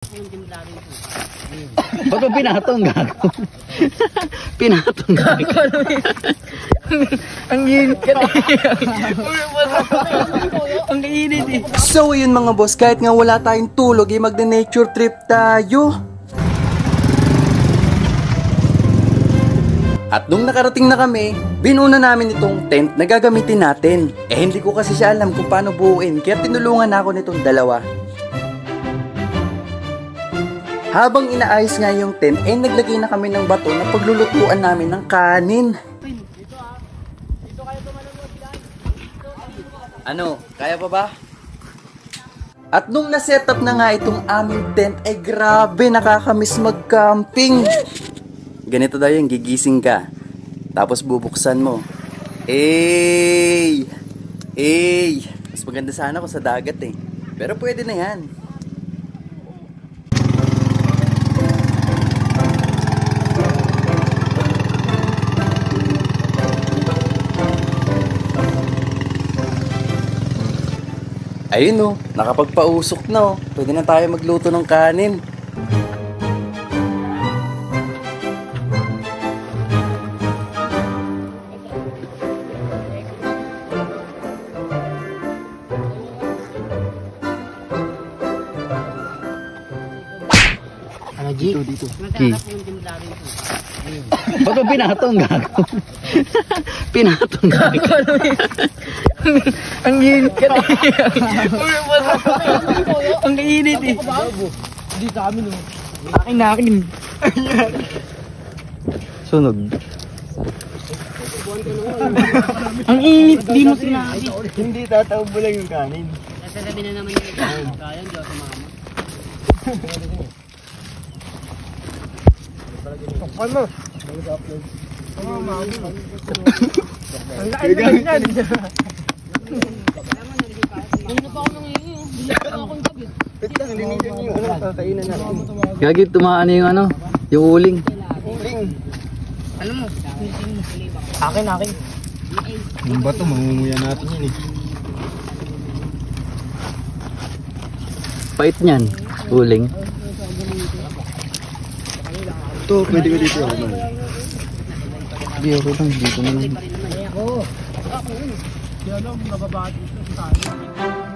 Ba't mo pinatong gago? Pinatong gago. Ang init ka Ang init eh. So yun mga boss, kahit nga wala tayong tulog, magna-nature trip tayo. At nung nakarating na kami, binuna namin itong tent na gagamitin natin. Hindi ko kasi siya alam kung paano buuin, kaya tinulungan ako nitong dalawa. Habang inaayos nga yung tent, naglagay na kami ng bato na paglulutuan namin ng kanin. Ano, kaya pa ba? At nung na-setup na nga itong aming tent, grabe, nakakamiss mag-camping. Ganito daw yung gigising ka, tapos bubuksan mo. Mas maganda sana kung sa dagat eh. Pero pwede na yan. Ayun oh, nakapagpausok na oh. Pwede na tayo magluto ng kanin. Ano, G? Dito. Ba't mo pinatong gago? Pinatong gago. Ang init ka Ang init eh. Hindi sa amin oh. Akin. Sunog. Ang init, di mo sinabi. Hindi tatawag lang yung kanin. Sasabi na naman yung kaya, hindi ako sumama. Ano? Ang laki na yan. Hindi pa ako nangihingi. Hindi pa ako gabi. Wait lang, linisin niyo yung kakainan natin. Gagi, tumaan yung ano, yung uling. Uling. Alam mo, akin. Yung bato, mangunguya natin yun eh. Pait niyan, uling. Ito, pwede ko dito. Hindi, okay lang, dito na lang. Ako. Kaya lang, nababati ito sa tayo.